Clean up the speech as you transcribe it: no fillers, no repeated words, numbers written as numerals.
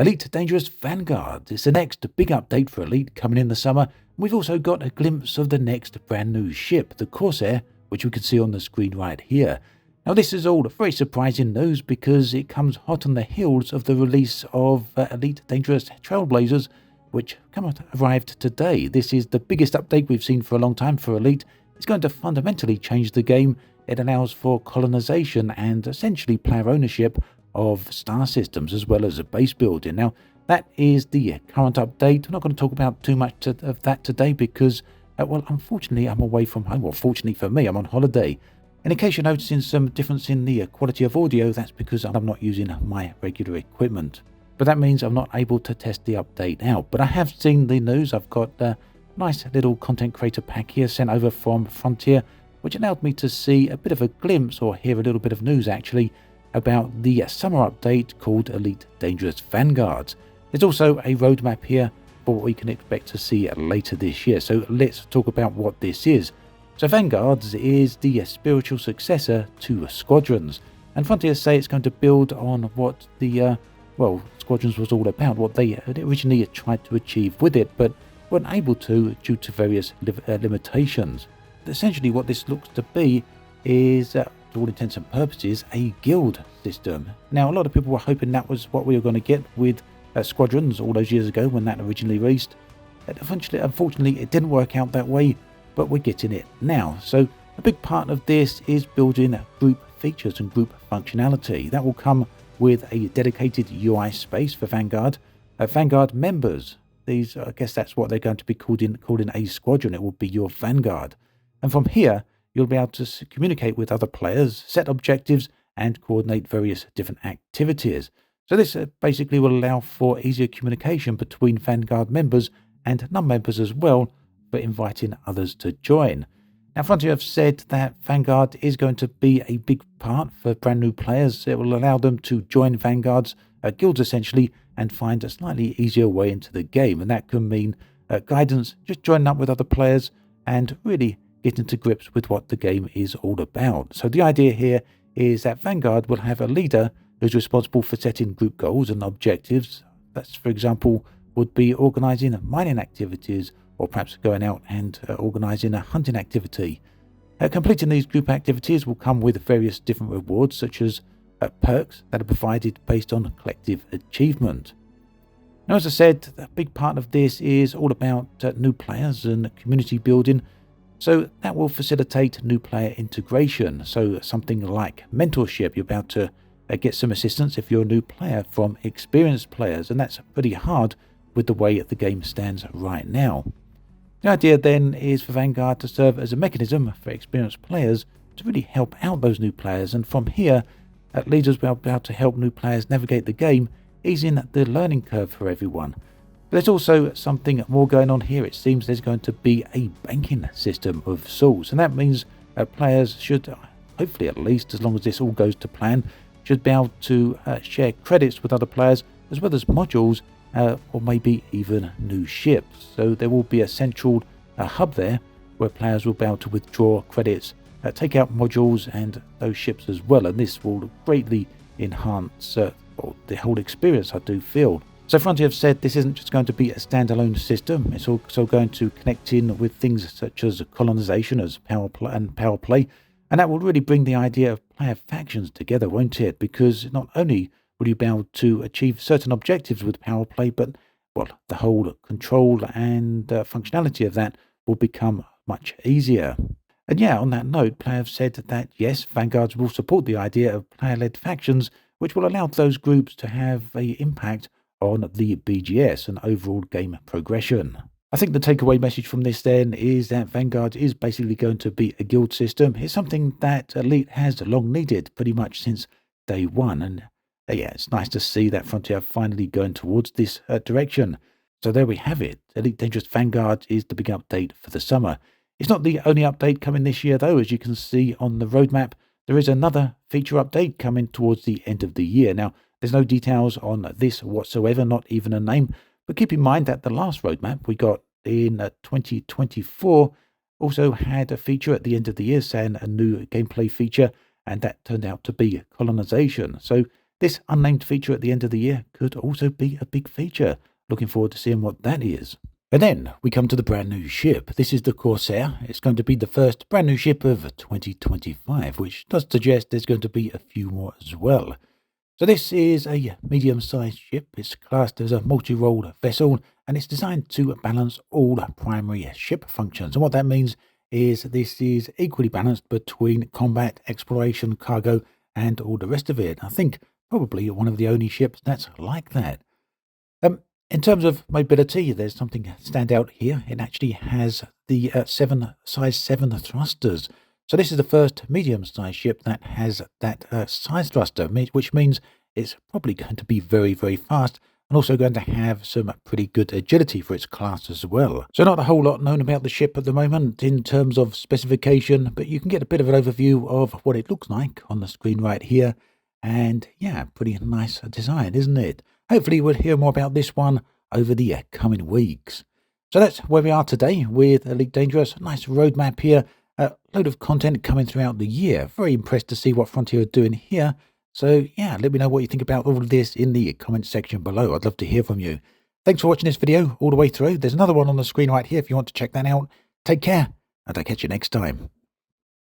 Elite Dangerous Vanguard. It's the next big update for Elite coming in the summer. We've also got a glimpse of the next brand new ship, the Corsair, which we can see on the screen right here. Now this is all very surprising news because it comes hot on the heels of the release of Elite Dangerous Trailblazers, which arrived today. This is the biggest update we've seen for a long time for Elite. It's going to fundamentally change the game. It allows for colonization and essentially player ownership of star systems as well as base building. Now that is the current update. I'm not going to talk about too much of that today because, well, unfortunately I'm away from home. Well, fortunately for me, I'm on holiday. And in case you're noticing some difference in the quality of audio, that's because I'm not using my regular equipment. But that means I'm not able to test the update out. But I have seen the news. I've got a nice little content creator pack here sent over from Frontier, which allowed me to see a bit of a glimpse, or hear a little bit of news actually, about the summer update called Elite Dangerous Vanguards. There's also a roadmap here for what we can expect to see later this year. So let's talk about what this is. So Vanguards is the spiritual successor to Squadrons. And Frontier say it's going to build on what the, Squadrons was all about, what they had originally tried to achieve with it, but weren't able to due to various limitations. Essentially what this looks to be is, to all intents and purposes, a guild system. Now a lot of people were hoping that was what we were going to get with Squadrons all those years ago when that originally released. Unfortunately it didn't work out that way, but we're getting it now. So a big part of this is building group features and group functionality. That will come with a dedicated UI space for Vanguard. Vanguard members, these, I guess that's what they're going to be called in a squadron. It will be your Vanguard. And from here, you'll be able to communicate with other players, set objectives, and coordinate various different activities. So this basically will allow for easier communication between Vanguard members and non-members as well, for inviting others to join. Now Frontier have said that Vanguard is going to be a big part for brand new players. It will allow them to join Vanguard's guilds essentially and find a slightly easier way into the game. And that can mean guidance, just joining up with other players and really getting to grips with what the game is all about. So the idea here is that Vanguard will have a leader who's responsible for setting group goals and objectives. That's, for example, would be organising mining activities, or perhaps going out and organising a hunting activity. Completing these group activities will come with various different rewards, such as perks that are provided based on collective achievement. Now, as I said, a big part of this is all about new players and community building, so that will facilitate new player integration. So something like mentorship, you're about to get some assistance if you're a new player from experienced players, and that's pretty hard with the way the game stands right now. The idea then is for Vanguard to serve as a mechanism for experienced players to really help out those new players, and from here, leaders will be able to help new players navigate the game, easing the learning curve for everyone. But there's also something more going on here. It seems there's going to be a banking system of sorts, and that means players should, hopefully at least, as long as this all goes to plan, should be able to share credits with other players as well as modules, or maybe even new ships. So there will be a central hub there where players will be able to withdraw credits, take out modules and those ships as well, and this will greatly enhance the whole experience, I do feel. So Frontier have said this isn't just going to be a standalone system, it's also going to connect in with things such as colonization, as power play, and that will really bring the idea of player factions together, won't it? Because not only will you be able to achieve certain objectives with power play, but, well, the whole control and functionality of that will become much easier. And yeah, on that note, players have said that yes, Vanguards will support the idea of player-led factions, which will allow those groups to have an impact on the BGS and overall game progression. I think the takeaway message from this then is that Vanguard is basically going to be a guild system. It's something that Elite has long needed pretty much since day one, and yeah, it's nice to see that Frontier are finally going towards this direction. So there we have it. Elite Dangerous Vanguard is the big update for the summer. It's not the only update coming this year though. As you can see on the roadmap, there is another feature update coming towards the end of the year. Now, there's no details on this whatsoever, not even a name. But keep in mind that the last roadmap we got in 2024 also had a feature at the end of the year saying a new gameplay feature, and that turned out to be colonization. So this unnamed feature at the end of the year could also be a big feature. Looking forward to seeing what that is. And then we come to the brand new ship. This is the Corsair. It's going to be the first brand new ship of 2025, which does suggest there's going to be a few more as well. So this is a medium-sized ship. It's classed as a multi-role vessel, and it's designed to balance all primary ship functions. And what that means is this is equally balanced between combat, exploration, cargo, and all the rest of it. I think probably one of the only ships that's like that. In terms of mobility, there's something stand out here. It actually has the size 7 thrusters. So this is the first medium-sized ship that has that size thruster, which means it's probably going to be very, very fast and also going to have some pretty good agility for its class as well. So not a whole lot known about the ship at the moment in terms of specification, but you can get a bit of an overview of what it looks like on the screen right here. And yeah, pretty nice design, isn't it? Hopefully we'll hear more about this one over the coming weeks. So that's where we are today with Elite Dangerous. Nice roadmap here. A load of content coming throughout the year. Very impressed to see what Frontier are doing here. So yeah, let me know what you think about all of this in the comment section below. I'd love to hear from you. Thanks for watching this video all the way through. There's another one on the screen right here if you want to check that out. Take care, and I'll catch you next time.